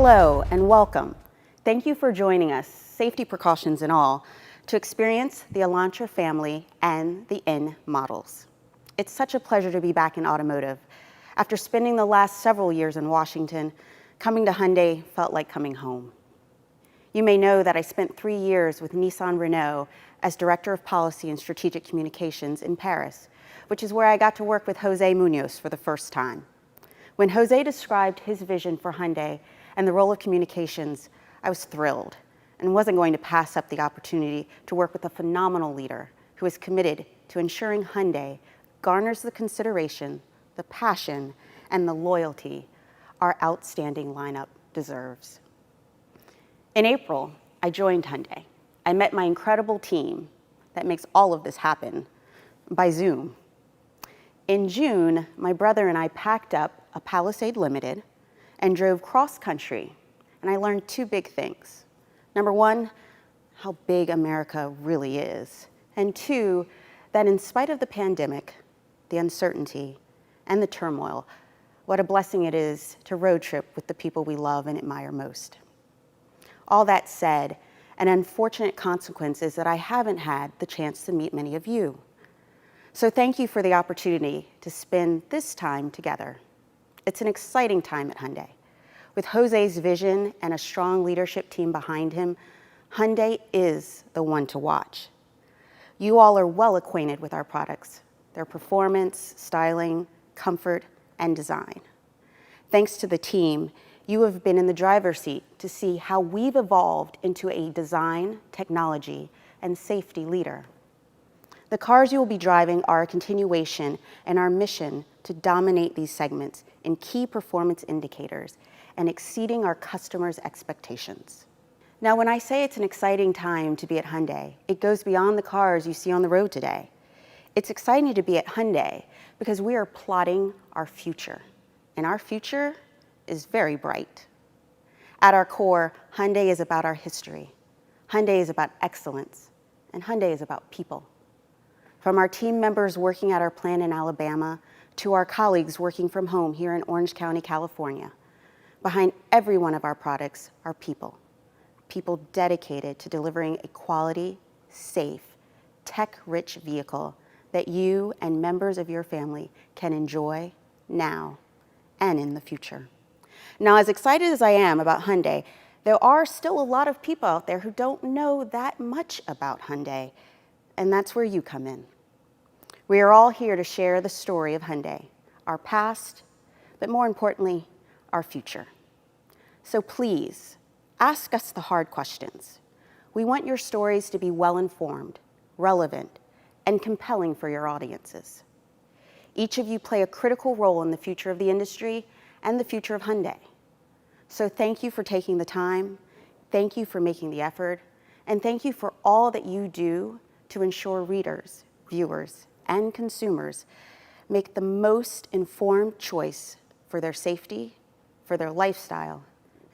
Hello and welcome. Thank you for joining us, safety precautions and all, to experience the Elantra family and the N models. It's such a pleasure to be back in automotive. After spending the last several years in Washington, coming to Hyundai felt like coming home. You may know that I spent 3 years with Nissan Renault as Director of Policy and Strategic Communications in Paris, which is where I got to work with Jose Munoz for the first time. When Jose described his vision for Hyundai and the role of communications, I was thrilled and wasn't going to pass up the opportunity to work with a phenomenal leader who is committed to ensuring Hyundai garners the consideration, the passion, and the loyalty our outstanding lineup deserves. In April, I joined Hyundai. I met my incredible team that makes all of this happen by Zoom. In June, my brother and I packed up a Palisade Limited and drove cross-country, and I learned 2 big things. Number 1, how big America really is, and 2, that in spite of the pandemic, the uncertainty, and the turmoil, what a blessing it is to road trip with the people we love and admire most. All that said, an unfortunate consequence is that I haven't had the chance to meet many of you. So thank you for the opportunity to spend this time together. It's an exciting time at Hyundai. With Jose's vision and a strong leadership team behind him, Hyundai is the one to watch. You all are well acquainted with our products, their performance, styling, comfort, and design. Thanks to the team, you have been in the driver's seat to see how we've evolved into a design, technology, and safety leader. The cars you will be driving are a continuation in our mission to dominate these segments in key performance indicators and exceeding our customers' expectations. Now, when I say it's an exciting time to be at Hyundai, it goes beyond the cars you see on the road today. It's exciting to be at Hyundai because we are plotting our future, and our future is very bright. At our core, Hyundai is about our history. Hyundai is about excellence, and Hyundai is about people. From our team members working at our plant in Alabama to our colleagues working from home here in Orange County, California, behind every one of our products are people. People dedicated to delivering a quality, safe, tech-rich vehicle that you and members of your family can enjoy now and in the future. Now, as excited as I am about Hyundai, there are still a lot of people out there who don't know that much about Hyundai, and that's where you come in. We are all here to share the story of Hyundai, our past, but more importantly, our future. So please, ask us the hard questions. We want your stories to be well-informed, relevant, and compelling for your audiences. Each of you play a critical role in the future of the industry and the future of Hyundai. So thank you for taking the time, thank you for making the effort, and thank you for all that you do to ensure readers, viewers, and consumers make the most informed choice for their safety, for their lifestyle,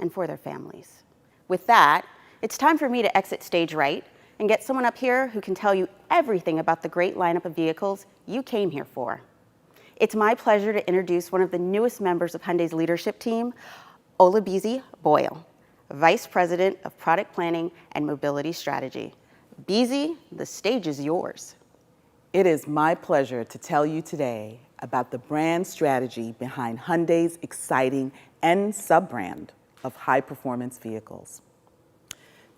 and for their families. With that, it's time for me to exit stage right and get someone up here who can tell you everything about the great lineup of vehicles you came here for. It's my pleasure to introduce one of the newest members of Hyundai's leadership team, Olabisi Boyle, Vice President of Product Planning and Mobility Strategy. Bisi, the stage is yours. It is my pleasure to tell you today about the brand strategy behind Hyundai's exciting N sub-brand of high-performance vehicles.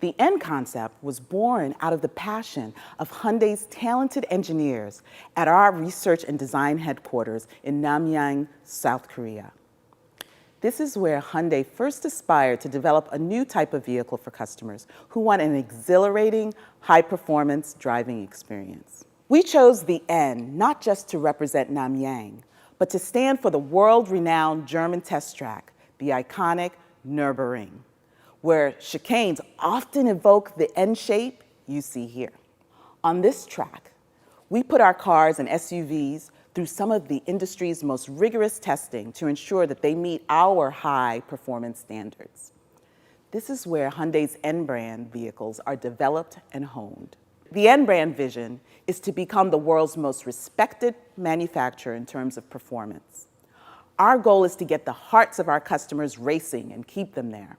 The N concept was born out of the passion of Hyundai's talented engineers at our research and design headquarters in Namyang, South Korea. This is where Hyundai first aspired to develop a new type of vehicle for customers who want an exhilarating, high-performance driving experience. We chose the N not just to represent Namyang, but to stand for the world-renowned German test track, the iconic Nürburgring, where chicanes often evoke the N shape you see here. On this track, we put our cars and SUVs through some of the industry's most rigorous testing to ensure that they meet our high performance standards. This is where Hyundai's N brand vehicles are developed and honed. The N brand vision is to become the world's most respected manufacturer in terms of performance. Our goal is to get the hearts of our customers racing and keep them there.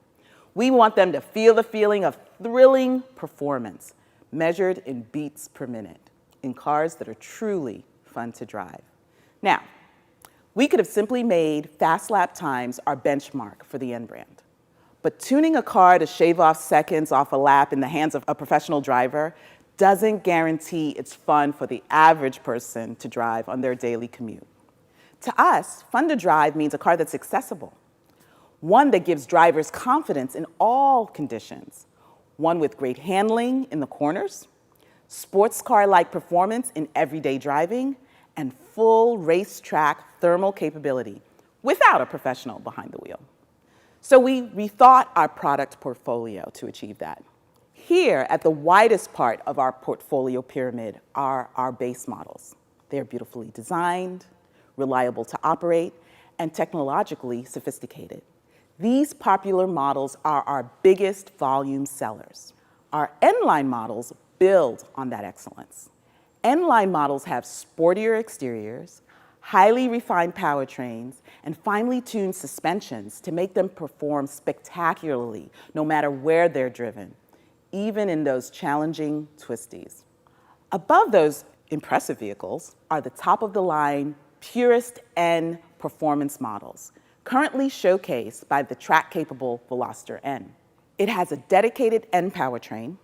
We want them to feel the feeling of thrilling performance, measured in beats per minute, in cars that are truly fun to drive. Now, we could have simply made fast lap times our benchmark for the N brand. But tuning a car to shave off seconds off a lap in the hands of a professional driver doesn't guarantee it's fun for the average person to drive on their daily commute. To us, fun to drive means a car that's accessible, one that gives drivers confidence in all conditions, one with great handling in the corners, sports car-like performance in everyday driving, and full racetrack thermal capability without a professional behind the wheel. So we rethought our product portfolio to achieve that. Here, at the widest part of our portfolio pyramid, are our base models. They're beautifully designed, reliable to operate, and technologically sophisticated. These popular models are our biggest volume sellers. Our N Line models build on that excellence. N Line models have sportier exteriors, highly refined powertrains, and finely tuned suspensions to make them perform spectacularly no matter where they're driven, even in those challenging twisties. Above those impressive vehicles are the top-of-the-line Purest N performance models, currently showcased by the track-capable Veloster N. It has a dedicated N powertrain,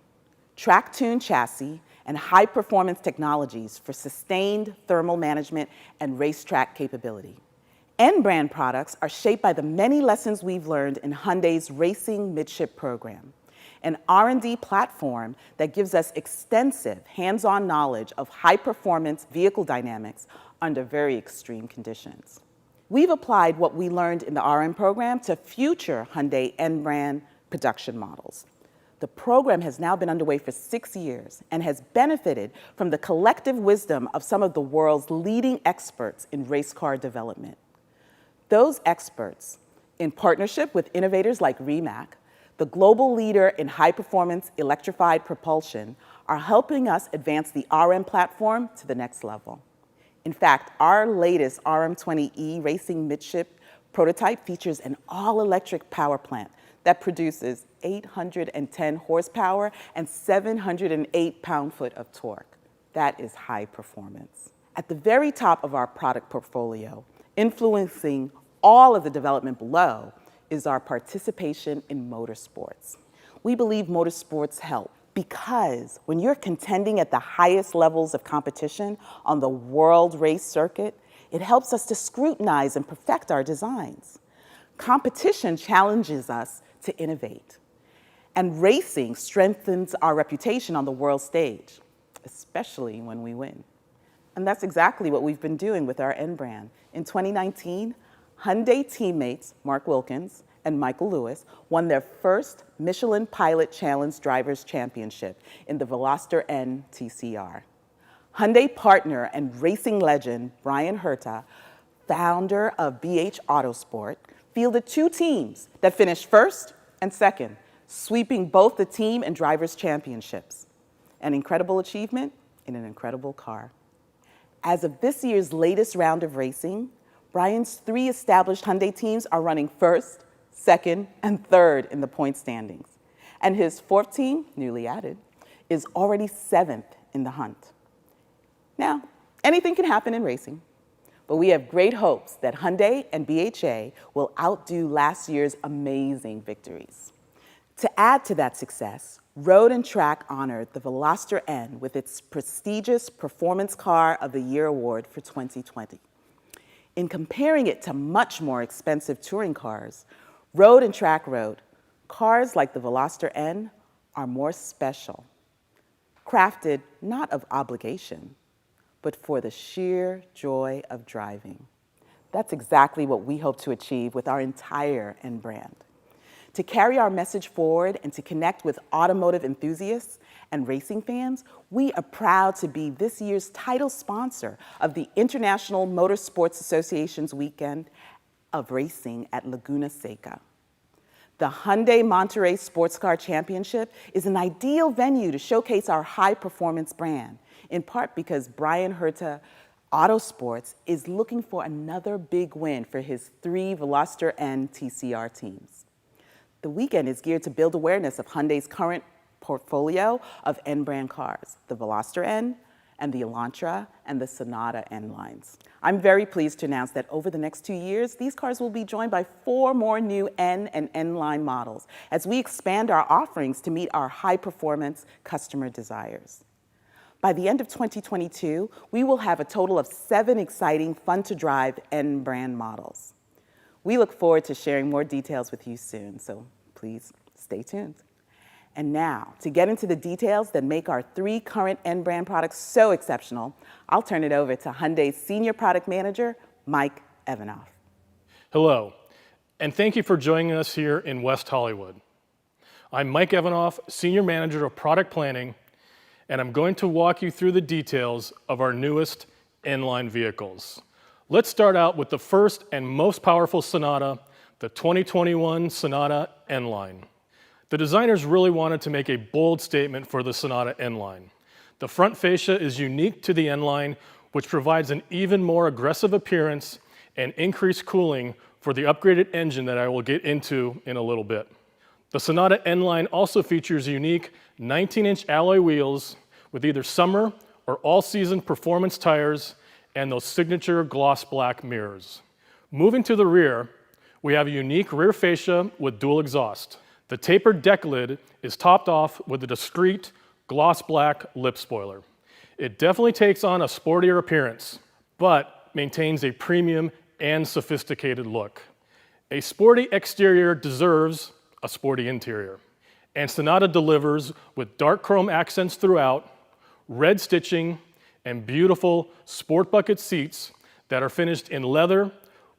track-tuned chassis, and high-performance technologies for sustained thermal management and racetrack capability. N brand products are shaped by the many lessons we've learned in Hyundai's Racing Midship program, an R&D platform that gives us extensive hands-on knowledge of high-performance vehicle dynamics under very extreme conditions. We've applied what we learned in the RM program to future Hyundai N brand production models. The program has now been underway for 6 years and has benefited from the collective wisdom of some of the world's leading experts in race car development. Those experts, in partnership with innovators like Rimac, the global leader in high-performance electrified propulsion, are helping us advance the RM platform to the next level. In fact, our latest RM20E Racing Midship prototype features an all-electric power plant that produces 810 horsepower and 708 pound-foot of torque. That is high performance. At the very top of our product portfolio, influencing all of the development below, is our participation in motorsports. We believe motorsports help because when you're contending at the highest levels of competition on the world race circuit, it helps us to scrutinize and perfect our designs. Competition challenges us to innovate. And racing strengthens our reputation on the world stage, especially when we win. And that's exactly what we've been doing with our N brand. In 2019, Hyundai teammates Mark Wilkins and Michael Lewis won their first Michelin Pilot Challenge Drivers' Championship in the Veloster N TCR. Hyundai partner and racing legend Bryan Herta, founder of BH Autosport, fielded 2 teams that finished first and second, sweeping both the team and drivers' championships. An incredible achievement in an incredible car. As of this year's latest round of racing, Bryan's 3 established Hyundai teams are running first, second, and third in the point standings. And his 4th team, newly added, is already 7th in the hunt. Now, anything can happen in racing, but we have great hopes that Hyundai and BHA will outdo last year's amazing victories. To add to that success, Road and Track honored the Veloster N with its prestigious Performance Car of the Year award for 2020. In comparing it to much more expensive touring cars, Road and Track wrote, "Cars like the Veloster N are more special, crafted not of obligation, but for the sheer joy of driving." That's exactly what we hope to achieve with our entire N brand. To carry our message forward and to connect with automotive enthusiasts and racing fans, we are proud to be this year's title sponsor of the International Motorsports Association's weekend of racing at Laguna Seca. The Hyundai Monterey Sports Car Championship is an ideal venue to showcase our high-performance brand, in part because Bryan Herta Autosports is looking for another big win for his 3 Veloster N TCR teams. The weekend is geared to build awareness of Hyundai's current portfolio of N-brand cars, the Veloster N and the Elantra and the Sonata N lines. I'm very pleased to announce that over the next 2 years, these cars will be joined by 4 more new N and N-line models as we expand our offerings to meet our high-performance customer desires. By the end of 2022, we will have a total of 7 exciting, fun-to-drive N-brand models. We look forward to sharing more details with you soon, so please stay tuned. And now, to get into the details that make our 3 current N-brand products so exceptional, I'll turn it over to Hyundai's Senior Product Manager, Mike Evanoff. Hello, and thank you for joining us here in West Hollywood. I'm Mike Evanoff, Senior Manager of Product Planning, and I'm going to walk you through the details of our newest N-line vehicles. Let's start out with the first and most powerful Sonata, the 2021 Sonata N Line. The designers really wanted to make a bold statement for the Sonata N Line. The front fascia is unique to the N Line, which provides an even more aggressive appearance and increased cooling for the upgraded engine that I will get into in a little bit. The Sonata N Line also features unique 19-inch alloy wheels with either summer or all-season performance tires and those signature gloss black mirrors. Moving to the rear, we have a unique rear fascia with dual exhaust. The tapered deck lid is topped off with a discreet gloss black lip spoiler. It definitely takes on a sportier appearance, but maintains a premium and sophisticated look. A sporty exterior deserves a sporty interior, and Sonata delivers with dark chrome accents throughout, red stitching, and beautiful sport bucket seats that are finished in leather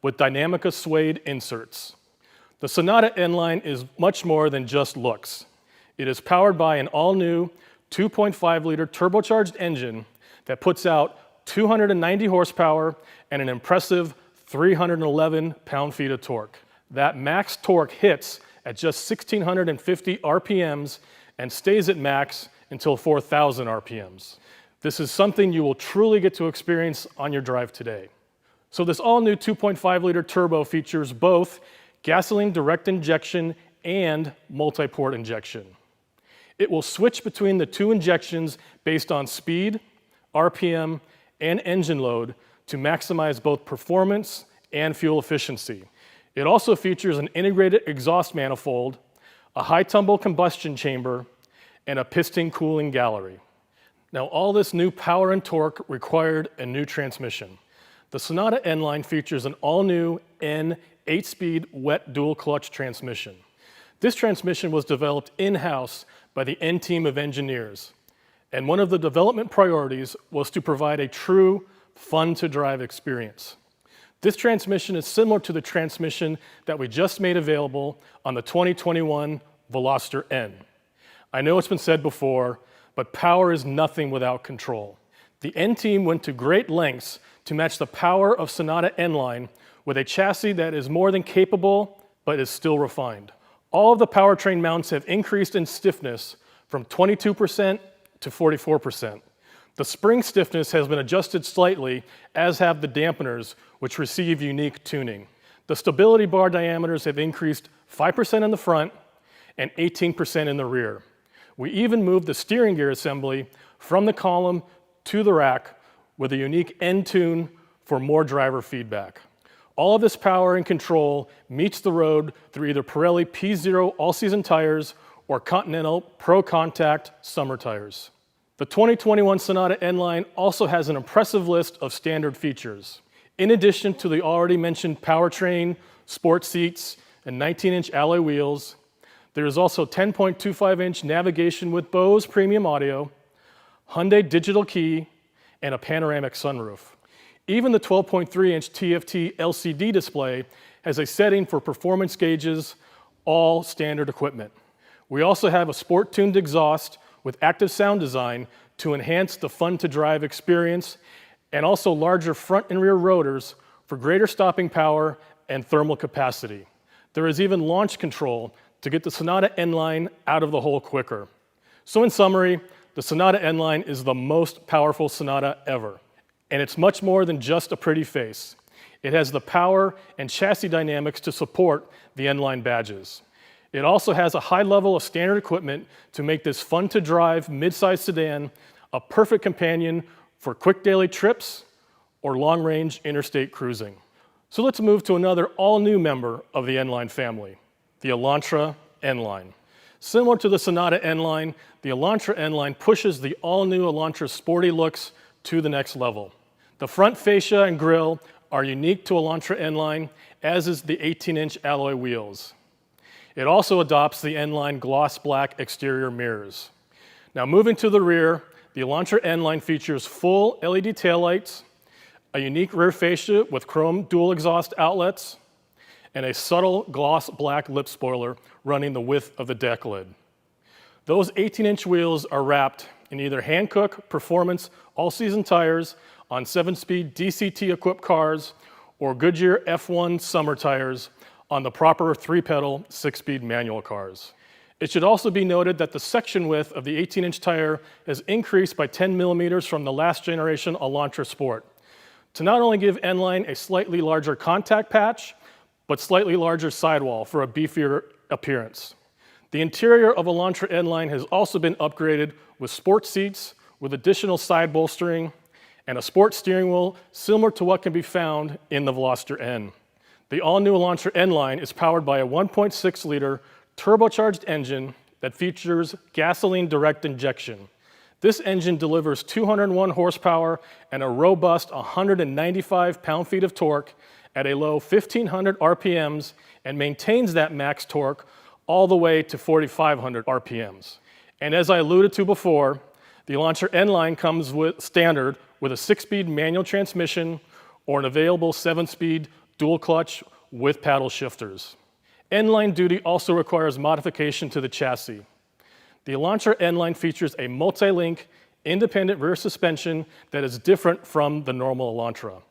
with Dynamica suede inserts. The Sonata N Line is much more than just looks. It is powered by an all-new 2.5-liter turbocharged engine that puts out 290 horsepower and an impressive 311 pound-feet of torque. That max torque hits at just 1,650 RPMs and stays at max until 4,000 RPMs. This is something you will truly get to experience on your drive today. So this all-new 2.5-liter turbo features both gasoline direct injection and multi-port injection. It will switch between the 2 injections based on speed, RPM, and engine load to maximize both performance and fuel efficiency. It also features an integrated exhaust manifold, a high-tumble combustion chamber, and a piston cooling gallery. Now, all this new power and torque required a new transmission. The Sonata N Line features an all-new N 8-speed wet dual-clutch transmission. This transmission was developed in-house by the N team of engineers, and one of the development priorities was to provide a true, fun-to-drive experience. This transmission is similar to the transmission that we just made available on the 2021 Veloster N. I know it's been said before, but power is nothing without control. The N team went to great lengths to match the power of Sonata N Line with a chassis that is more than capable, but is still refined. All of the powertrain mounts have increased in stiffness from 22% to 44%. The spring stiffness has been adjusted slightly, as have the dampeners, which receive unique tuning. The stability bar diameters have increased 5% in the front and 18% in the rear. We even moved the steering gear assembly from the column to the rack with a unique N-tune for more driver feedback. All of this power and control meets the road through either Pirelli P0 all-season tires or Continental Pro Contact summer tires. The 2021 Sonata N Line also has an impressive list of standard features. In addition to the already mentioned powertrain, sport seats, and 19-inch alloy wheels, there is also 10.25-inch navigation with Bose premium audio, Hyundai digital key, and a panoramic sunroof. Even the 12.3-inch TFT LCD display has a setting for performance gauges, all standard equipment. We also have a sport-tuned exhaust with active sound design to enhance the fun-to-drive experience, and also larger front and rear rotors for greater stopping power and thermal capacity. There is even launch control to get the Sonata N Line out of the hole quicker. So in summary, the Sonata N Line is the most powerful Sonata ever. and it's much more than just a pretty face. It has the power and chassis dynamics to support the N Line badges. It also has a high level of standard equipment to make this fun-to-drive midsize sedan a perfect companion for quick daily trips or long-range interstate cruising. So let's move to another all-new member of the N Line family, the Elantra N Line. Similar to the Sonata N Line, the Elantra N Line pushes the all-new Elantra sporty looks to the next level. The front fascia and grille are unique to Elantra N Line, as is the 18-inch alloy wheels. It also adopts the N Line gloss black exterior mirrors. Now moving to the rear, the Elantra N Line features full LED taillights, a unique rear fascia with chrome dual exhaust outlets, and a subtle gloss black lip spoiler running the width of the deck lid. Those 18-inch wheels are wrapped in either Hankook Performance all-season tires on 7-speed DCT-equipped cars or Goodyear F1 summer tires on the proper 3-pedal 6-speed manual cars. It should also be noted that the section width of the 18-inch tire has increased by 10 millimeters from the last generation Elantra Sport to not only give N Line a slightly larger contact patch, but slightly larger sidewall for a beefier appearance. The interior of Elantra N Line has also been upgraded with sport seats with additional side bolstering and a sport steering wheel similar to what can be found in the Veloster N. The all-new Elantra N Line is powered by a 1.6-liter turbocharged engine that features gasoline direct injection. This engine delivers 201 horsepower and a robust 195 pound-feet of torque at a low 1,500 RPMs and maintains that max torque all the way to 4,500 RPMs. And as I alluded to before, the Elantra N Line comes standard with a 6-speed manual transmission or an available 7-speed dual clutch with paddle shifters. N Line duty also requires modification to the chassis. The Elantra N Line features a multi-link independent rear suspension that is different from the normal Elantra.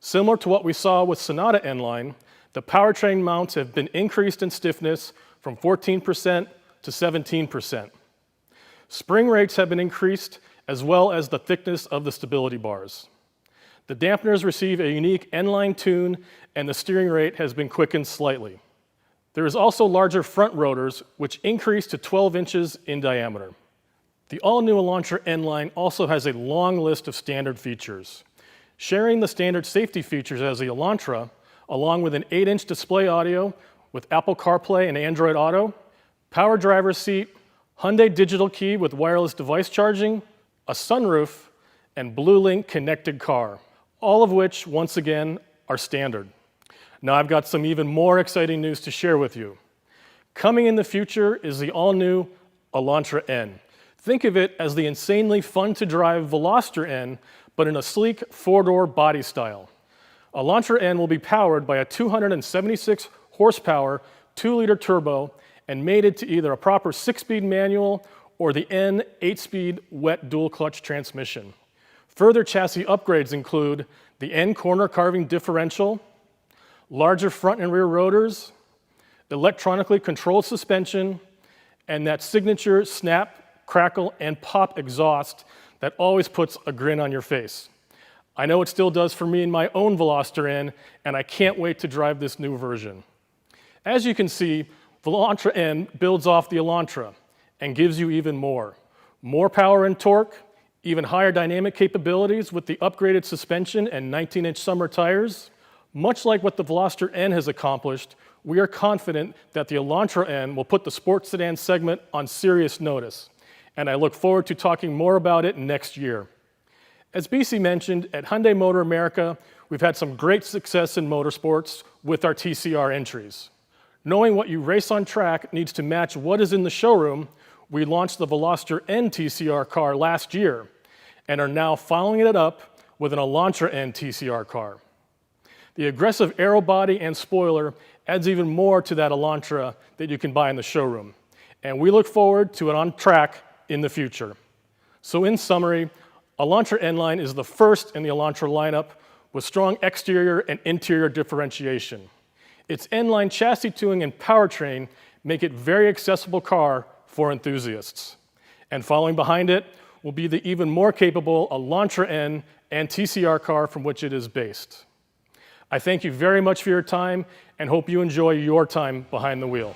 Similar to what we saw with Sonata N Line, the powertrain mounts have been increased in stiffness from 14% to 17%. Spring rates have been increased, as well as the thickness of the stability bars. The dampeners receive a unique N Line tune, and the steering rate has been quickened slightly. There is also larger front rotors, which increase to 12 inches in diameter. The all-new Elantra N Line also has a long list of standard features. Sharing the standard safety features as the Elantra, along with an 8-inch display audio with Apple CarPlay and Android Auto, power driver's seat, Hyundai digital key with wireless device charging, a sunroof, and BlueLink connected car, all of which, once again, are standard. Now I've got some even more exciting news to share with you. Coming in the future is the all-new Elantra N. Think of it as the insanely fun-to-drive Veloster N, but in a sleek 4-door body style. Elantra N will be powered by a 276 horsepower 2-liter turbo and mated to either a proper 6-speed manual or the N 8-speed wet dual-clutch transmission. Further chassis upgrades include the N corner carving differential, larger front and rear rotors, electronically controlled suspension, and that signature snap, crackle, and pop exhaust that always puts a grin on your face. I know it still does for me in my own Veloster N, and I can't wait to drive this new version. As you can see, Elantra N builds off the Elantra and gives you even more. More power and torque, even higher dynamic capabilities with the upgraded suspension and 19-inch summer tires. Much like what the Veloster N has accomplished, we are confident that the Elantra N will put the sports sedan segment on serious notice, and I look forward to talking more about it next year. As BC mentioned, at Hyundai Motor America, we've had some great success in motorsports with our TCR entries. Knowing what you race on track needs to match what is in the showroom, we launched the Veloster N TCR car last year and are now following it up with an Elantra N TCR car. The aggressive aero body and spoiler adds even more to that Elantra that you can buy in the showroom, and we look forward to it on track in the future. So in summary, Elantra N Line is the first in the Elantra lineup with strong exterior and interior differentiation. Its N Line chassis tuning and powertrain make it a very accessible car for enthusiasts. And following behind it, will be the even more capable Elantra N and TCR car from which it is based. I thank you very much for your time and hope you enjoy your time behind the wheel.